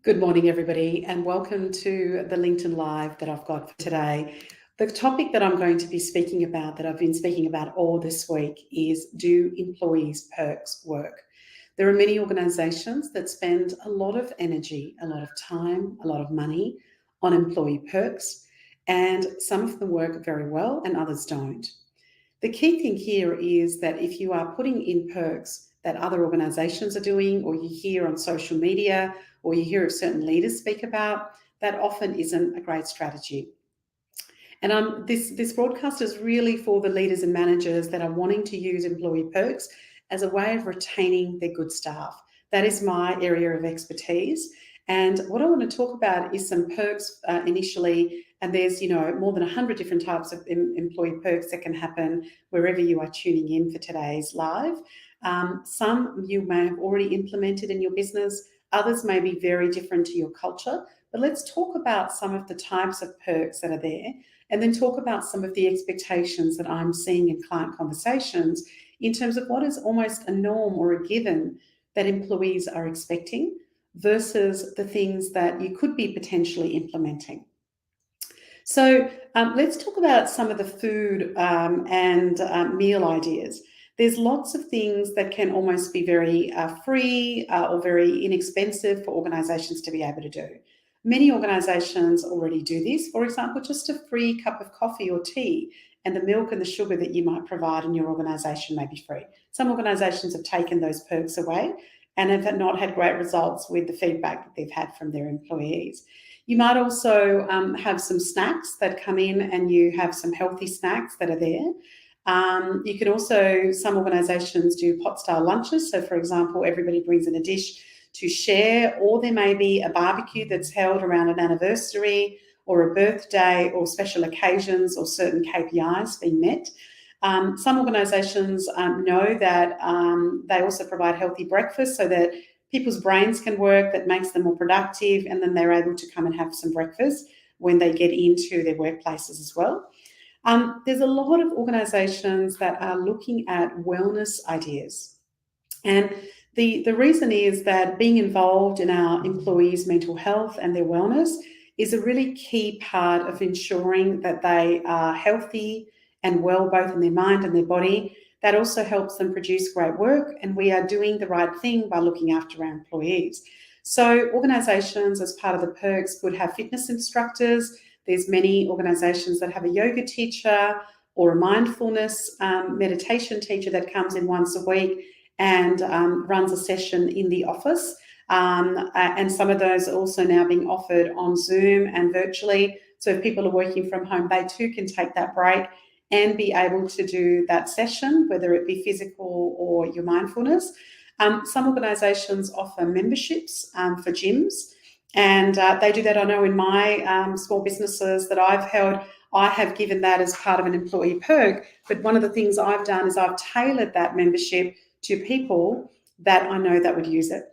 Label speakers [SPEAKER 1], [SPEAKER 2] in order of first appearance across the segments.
[SPEAKER 1] Good morning, everybody, and welcome to the LinkedIn Live that I've got for today. The topic that I'm going to be speaking about, that I've been speaking about all this week, is do employees' perks work? There are many organisations that spend a lot of energy, a lot of time, a lot of money on employee perks, and some of them work very well and others don't. The key thing here is that if you are putting in perks that other organisations are doing, or you hear on social media, or you hear of certain leaders speak about, that often isn't a great strategy. And this broadcast is really for the leaders and managers that are wanting to use employee perks as a way of retaining their good staff. That is my area of expertise. And what I want to talk about is some perks initially, and there's more than 100 different types of employee perks that can happen wherever you are tuning in for today's live. Some you may have already implemented in your business, others may be very different to your culture, but let's talk about some of the types of perks that are there, and then talk about some of the expectations that I'm seeing in client conversations in terms of what is almost a norm or a given that employees are expecting versus the things that you could be potentially implementing. So let's talk about some of the food and meal ideas. There's lots of things that can almost be very free or very inexpensive for organisations to be able to do. Many organisations already do this. For example, just a free cup of coffee or tea, and the milk and the sugar that you might provide in your organisation may be free. Some organisations have taken those perks away and have not had great results with the feedback that they've had from their employees. You might also have some snacks that come in, and you have some healthy snacks that are there. You can also, some organisations do pot-style lunches. So, for example, everybody brings in a dish to share, or there may be a barbecue that's held around an anniversary or a birthday or special occasions or certain KPIs being met. Some organisations know that they also provide healthy breakfast so that people's brains can work, that makes them more productive, and then they're able to come and have some breakfast when they get into their workplaces as well. There's a lot of organisations that are looking at wellness ideas. And the reason is that being involved in our employees' mental health and their wellness is a really key part of ensuring that they are healthy and well, both in their mind and their body. That also helps them produce great work, and we are doing the right thing by looking after our employees. So organisations, as part of the perks, could have fitness instructors. There's many organisations that have a yoga teacher or a mindfulness meditation teacher that comes in once a week and runs a session in the office. And some of those are also now being offered on Zoom and virtually. So if people are working from home, they too can take that break and be able to do that session, whether it be physical or your mindfulness. Some organisations offer memberships for gyms, and they do that. I know in my small businesses that I've held, I have given that as part of an employee perk. But one of the things I've done is I've tailored that membership to people that I know that would use it,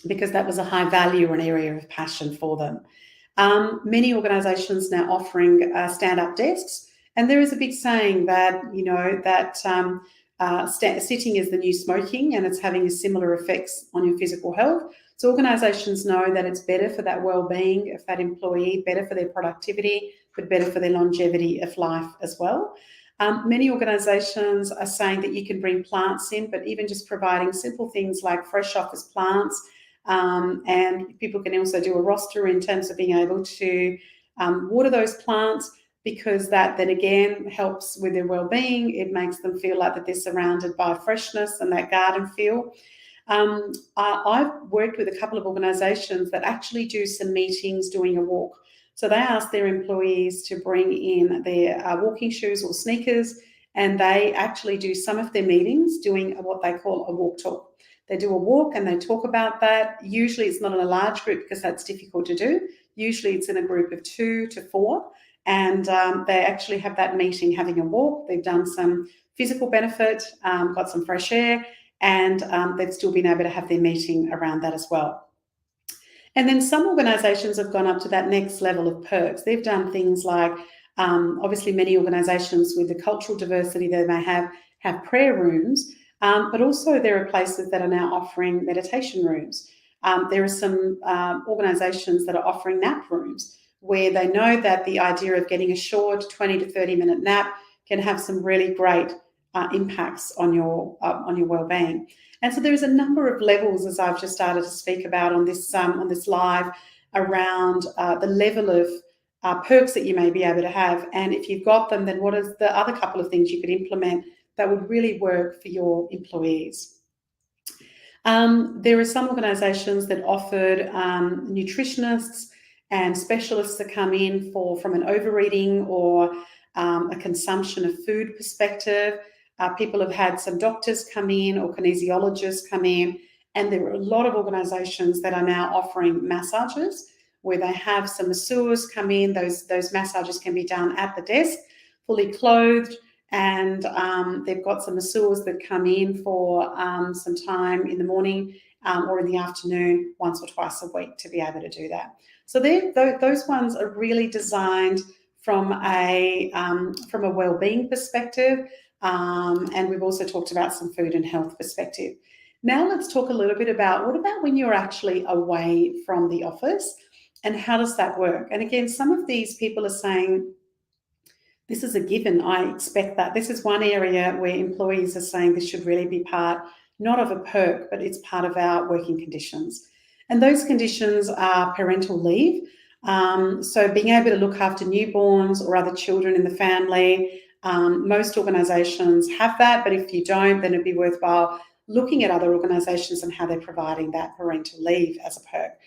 [SPEAKER 1] because that was a high value or an area of passion for them. Many organisations now offering stand-up desks. And there is a big saying that, sitting is the new smoking, and it's having similar effects on your physical health. So organisations know that it's better for that well-being of that employee, better for their productivity, but better for their longevity of life as well. Many organisations are saying that you can bring plants in, but even just providing simple things like fresh office plants, and people can also do a roster in terms of being able to water those plants, because that then again helps with their well-being. It makes them feel like that they're surrounded by freshness and that garden feel. I've worked with a couple of organisations that actually do some meetings doing a walk. So they ask their employees to bring in their walking shoes or sneakers, and they actually do some of their meetings doing what they call a walk talk. They do a walk and they talk about that. Usually it's not in a large group because that's difficult to do. Usually it's in a group of 2 to 4. And they actually have that meeting having a walk. They've done some physical benefit, got some fresh air, and they've still been able to have their meeting around that as well. And then some organisations have gone up to that next level of perks. They've done things like, obviously many organisations with the cultural diversity they may have prayer rooms, but also there are places that are now offering meditation rooms. There are some organisations that are offering nap rooms where they know that the idea of getting a short 20 to 30-minute nap can have some really great impacts on your well-being. And so there's a number of levels, as I've just started to speak about on this live, around the level of perks that you may be able to have. And if you've got them, then what is the other couple of things you could implement that would really work for your employees? There are some organisations that offered nutritionists and specialists to come in from an overeating or a consumption of food perspective. People have had some doctors come in or kinesiologists come in, and there are a lot of organisations that are now offering massages where they have some masseurs come in. Those massages can be done at the desk, fully clothed, and they've got some masseurs that come in for some time in the morning or in the afternoon once or twice a week to be able to do that. So those ones are really designed from a well-being perspective, and we've also talked about some food and health perspective. Now let's talk a little bit about what about when you're actually away from the office, and how does that work? And again, some of these people are saying, this is a given, I expect that. This is one area where employees are saying this should really be part, not of a perk, but it's part of our working conditions. And those conditions are parental leave. So being able to look after newborns or other children in the family. Most organisations have that, but if you don't, then it'd be worthwhile looking at other organisations and how they're providing that parental leave as a perk.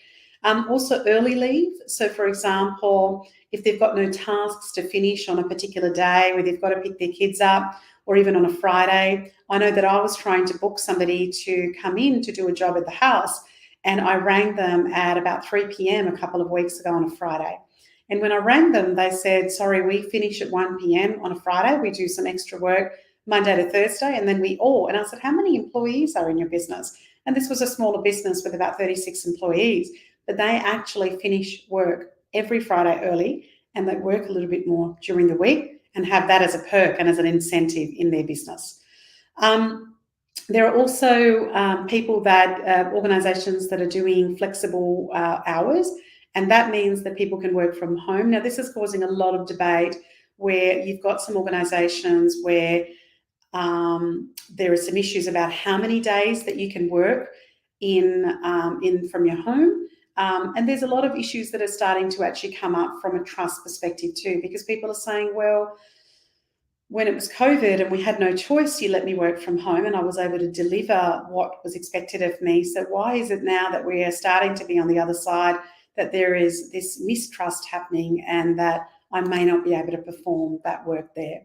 [SPEAKER 1] Also early leave. So for example, if they've got no tasks to finish on a particular day where they've got to pick their kids up, or even on a Friday. I know that I was trying to book somebody to come in to do a job at the house, and I rang them at about 3 p.m. a couple of weeks ago on a Friday. And when I rang them, they said, sorry, we finish at 1 p.m. on a Friday. We do some extra work Monday to Thursday, and then and I said, how many employees are in your business? And this was a smaller business with about 36 employees, but they actually finish work every Friday early, and they work a little bit more during the week and have that as a perk and as an incentive in their business. There are also organisations that are doing flexible hours, and that means that people can work from home. Now, this is causing a lot of debate where you've got some organisations where there are some issues about how many days that you can work in from your home. And there's a lot of issues that are starting to actually come up from a trust perspective too, because people are saying, well, when it was COVID and we had no choice, you let me work from home and I was able to deliver what was expected of me. So why is it now that we are starting to be on the other side, that there is this mistrust happening and that I may not be able to perform that work there?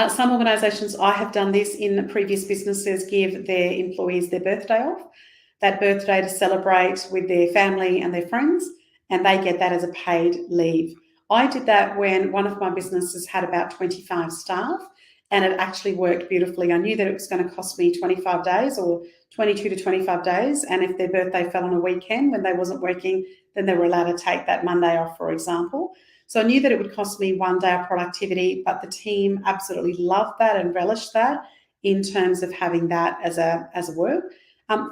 [SPEAKER 1] Some organisations, I have done this in previous businesses, give their employees their birthday off, that birthday to celebrate with their family and their friends, and they get that as a paid leave. I did that when one of my businesses had about 25 staff, and it actually worked beautifully. I knew that it was going to cost me 25 days or 22 to 25 days, and if their birthday fell on a weekend when they wasn't working, then they were allowed to take that Monday off, for example. So I knew that it would cost me 1 day of productivity, but the team absolutely loved that and relished that in terms of having that as a work.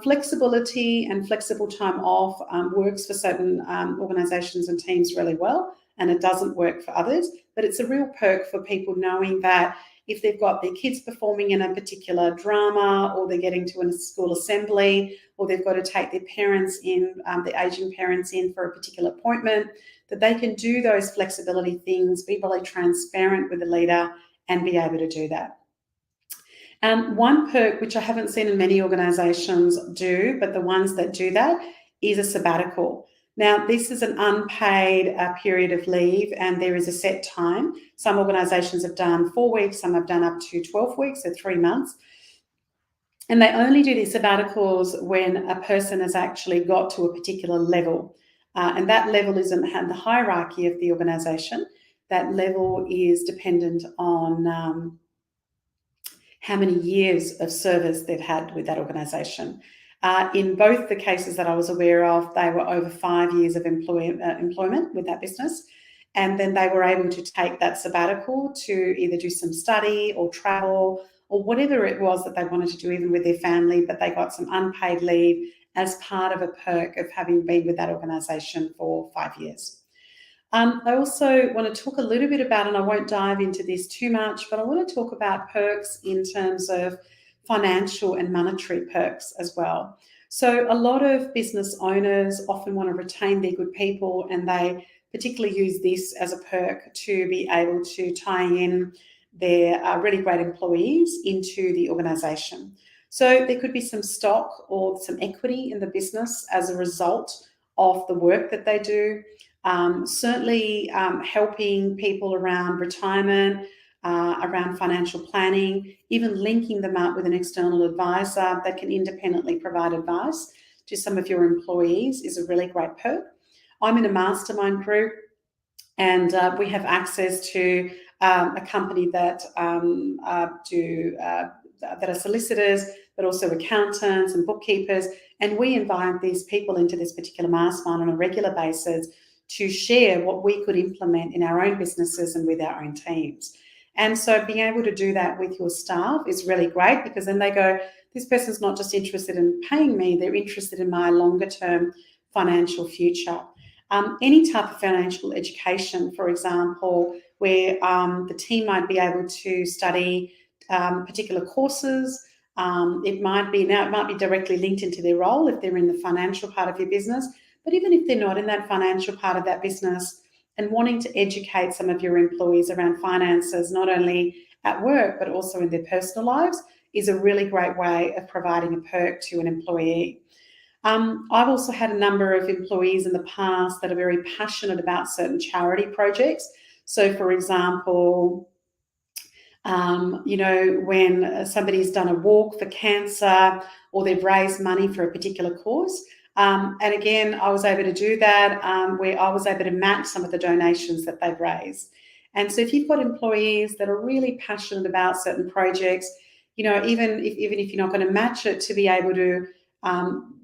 [SPEAKER 1] Flexibility and flexible time off works for certain organisations and teams really well, and it doesn't work for others. But it's a real perk for people knowing that if they've got their kids performing in a particular drama, or they're getting to a school assembly, or they've got to take their parents in, their aging parents in for a particular appointment, that they can do those flexibility things, be really transparent with the leader and be able to do that. One perk, which I haven't seen in many organisations do, but the ones that do that, is a sabbatical. Now, this is an unpaid period of leave, and there is a set time. Some organisations have done 4 weeks, some have done up to 12 weeks, so 3 months. And they only do these sabbaticals when a person has actually got to a particular level. And that level isn't the hierarchy of the organisation. That level is dependent on how many years of service they've had with that organisation. In both the cases that I was aware of, they were over 5 years of employment with that business. And then they were able to take that sabbatical to either do some study or travel or whatever it was that they wanted to do, even with their family, but they got some unpaid leave as part of a perk of having been with that organisation for 5 years. I also want to talk a little bit about, and I won't dive into this too much, but I want to talk about perks in terms of financial and monetary perks as well. So a lot of business owners often want to retain their good people, and they particularly use this as a perk to be able to tie in their really great employees into the organisation. So there could be some stock or some equity in the business as a result of the work that they do. Certainly helping people around retirement, around financial planning, even linking them up with an external advisor that can independently provide advice to some of your employees is a really great perk. I'm in a mastermind group, and we have access to a company that that are solicitors, but also accountants and bookkeepers, and we invite these people into this particular mastermind on a regular basis to share what we could implement in our own businesses and with our own teams. And so being able to do that with your staff is really great, because then they go, this person's not just interested in paying me, they're interested in my longer term financial future. Any type of financial education, for example, where the team might be able to study particular courses. It might be directly linked into their role if they're in the financial part of your business. But even if they're not in that financial part of that business and wanting to educate some of your employees around finances, not only at work, but also in their personal lives, is a really great way of providing a perk to an employee. I've also had a number of employees in the past that are very passionate about certain charity projects. So, for example, when somebody's done a walk for cancer or they've raised money for a particular cause. And again, I was able to do that where I was able to match some of the donations that they've raised. And so if you've got employees that are really passionate about certain projects, even if you're not going to match it, to be able to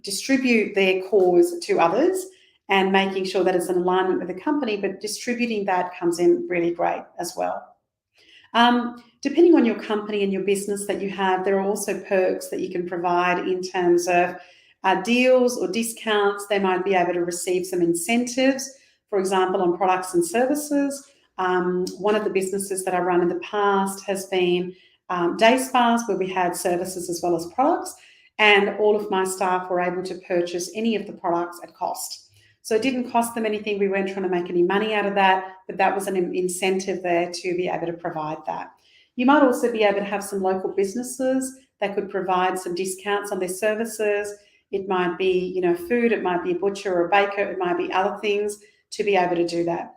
[SPEAKER 1] distribute their cause to others and making sure that it's in alignment with the company, but distributing that comes in really great as well. Depending on your company and your business that you have, there are also perks that you can provide in terms of deals or discounts. They might be able to receive some incentives, for example, on products and services. One of the businesses that I run in the past has been day spas, where we had services as well as products, and all of my staff were able to purchase any of the products at cost. So it didn't cost them anything. We weren't trying to make any money out of that, but that was an incentive there to be able to provide that. You might also be able to have some local businesses that could provide some discounts on their services. It might be, food, it might be a butcher or a baker, it might be other things to be able to do that.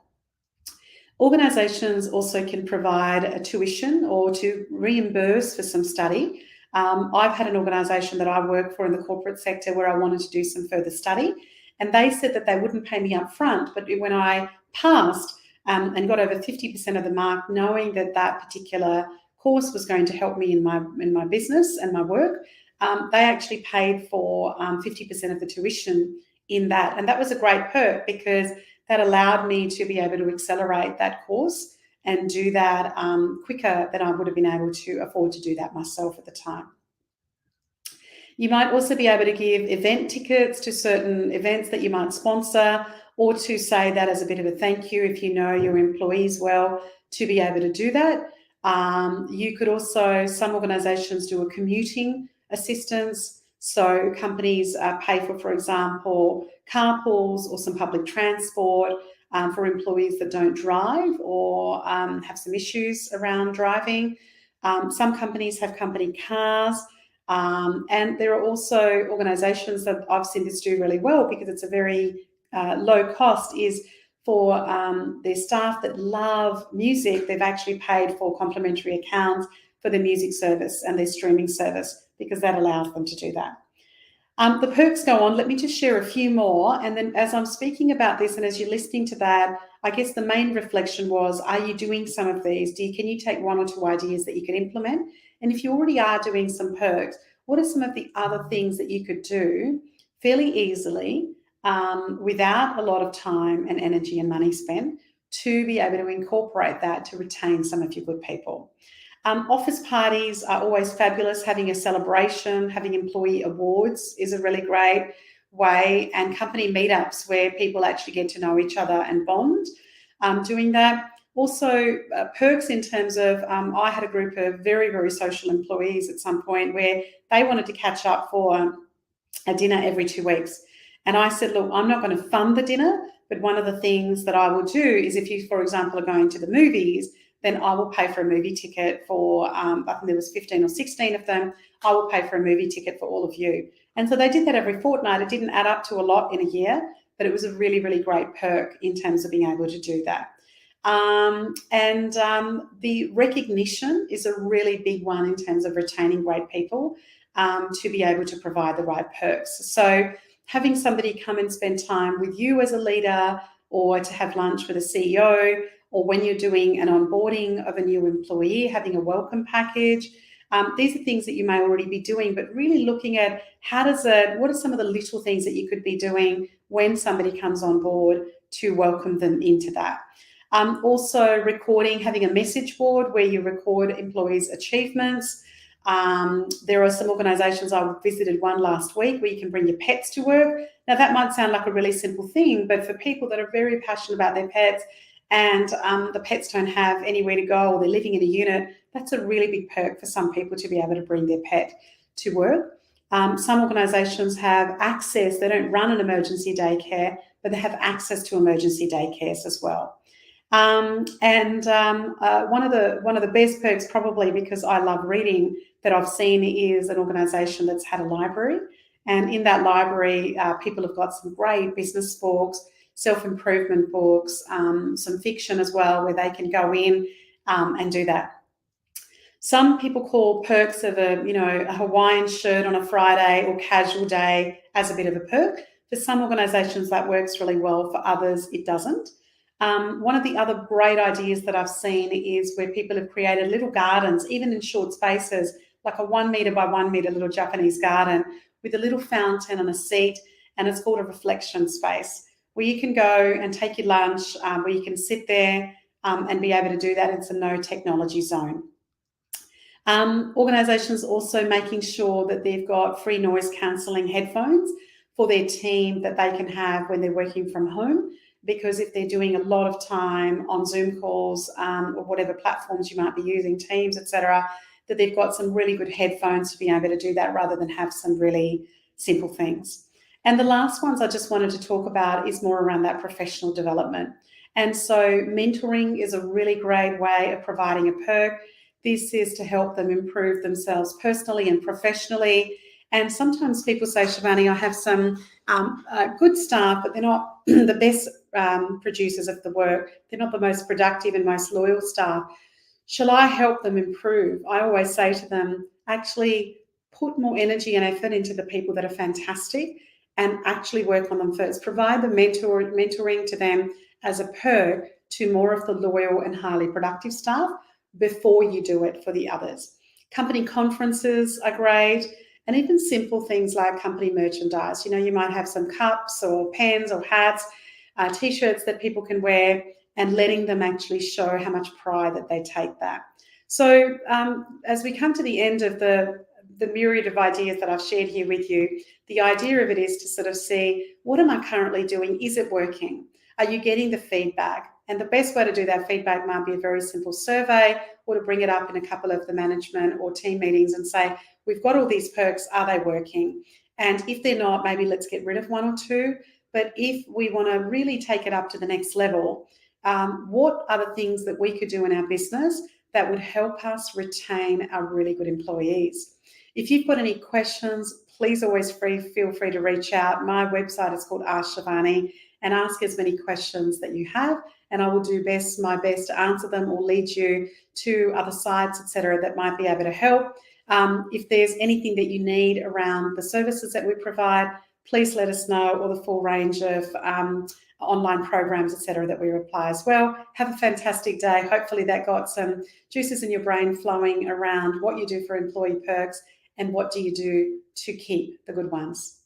[SPEAKER 1] Organisations also can provide a tuition or to reimburse for some study. I've had an organisation that I work for in the corporate sector where I wanted to do some further study, and they said that they wouldn't pay me up front, but when I passed and got over 50% of the mark, knowing that that particular course was going to help me in my business and my work, they actually paid for 50% of the tuition in that. And that was a great perk, because that allowed me to be able to accelerate that course and do that quicker than I would have been able to afford to do that myself at the time. You might also be able to give event tickets to certain events that you might sponsor, or to say that as a bit of a thank you if you know your employees well, to be able to do that. You could also, some organisations do a commuting assistance. So companies pay for example, carpools or some public transport for employees that don't drive or have some issues around driving. Some companies have company cars. And there are also organisations that I've seen this do really well, because it's a very low cost, is for their staff that love music. They've actually paid for complimentary accounts for their music service and their streaming service, because that allows them to do that. The perks go on. Let me just share a few more. And then as I'm speaking about this and as you're listening to that, I guess the main reflection was, are you doing some of these? Can you take one or two ideas that you can implement? And if you already are doing some perks, what are some of the other things that you could do fairly easily without a lot of time and energy and money spent to be able to incorporate that to retain some of your good people? Office parties are always fabulous. Having a celebration, having employee awards is a really great way, and company meetups where people actually get to know each other and bond doing that. Also, perks in terms of I had a group of very, very social employees at some point where they wanted to catch up for a dinner every 2 weeks. And I said, look, I'm not going to fund the dinner, but one of the things that I will do is if you, for example, are going to the movies, then I will pay for a movie ticket for, I think there was 15 or 16 of them. I will pay for a movie ticket for all of you. And so they did that every fortnight. It didn't add up to a lot in a year, but it was a really, really great perk in terms of being able to do that. The recognition is a really big one in terms of retaining great people to be able to provide the right perks. So having somebody come and spend time with you as a leader, or to have lunch with a CEO, or when you're doing an onboarding of a new employee, having a welcome package. These are things that you may already be doing, but really looking at what are some of the little things that you could be doing when somebody comes on board to welcome them into that. Also recording, having a message board where you record employees' achievements. There are some organisations, I visited one last week, where you can bring your pets to work. Now that might sound like a really simple thing, but for people that are very passionate about their pets and the pets don't have anywhere to go, or they're living in a unit, that's a really big perk for some people to be able to bring their pet to work. Some organisations have access, they don't run an emergency daycare, but they have access to emergency daycares as well. One of the best perks, probably because I love reading, that I've seen is an organisation that's had a library, and in that library people have got some great business books, self-improvement books, some fiction as well, where they can go in and do that. Some people call perks of a Hawaiian shirt on a Friday or casual day as a bit of a perk. For some organisations that works really well, for others it doesn't. One of the other great ideas that I've seen is where people have created little gardens, even in short spaces, like a 1 metre by 1 metre little Japanese garden with a little fountain and a seat, and it's called a reflection space, where you can go and take your lunch, where you can sit there and be able to do that. It's a no technology zone. Organisations also making sure that they've got free noise cancelling headphones for their team that they can have when they're working from home, because if they're doing a lot of time on Zoom calls or whatever platforms you might be using, Teams, etc., that they've got some really good headphones to be able to do that rather than have some really simple things. And the last ones I just wanted to talk about is more around that professional development. And so mentoring is a really great way of providing a perk. This is to help them improve themselves personally and professionally. And sometimes people say, Shivani, I have some good staff, but they're not the best producers of the work. They're not the most productive and most loyal staff. Shall I help them improve? I always say to them, actually put more energy and effort into the people that are fantastic and actually work on them first. Provide the mentoring to them as a perk to more of the loyal and highly productive staff before you do it for the others. Company conferences are great, and even simple things like company merchandise. You might have some cups or pens or hats, t-shirts that people can wear, and letting them actually show how much pride that they take that. So as we come to the end of the myriad of ideas that I've shared here with you, the idea of it is to sort of see, what am I currently doing? Is it working? Are you getting the feedback? And the best way to do that feedback might be a very simple survey, or to bring it up in a couple of the management or team meetings and say, we've got all these perks, are they working? And if they're not, maybe let's get rid of one or two. But if we want to really take it up to the next level, what are the things that we could do in our business that would help us retain our really good employees? If you've got any questions, please always feel free to reach out. My website is called Ask Shivani, and ask as many questions that you have, and I will do my best to answer them or lead you to other sites, etc., that might be able to help. If there's anything that you need around the services that we provide, please let us know, or the full range of online programs, etc., that we apply as well. Have a fantastic day. Hopefully that got some juices in your brain flowing around what you do for employee perks and what do you do to keep the good ones.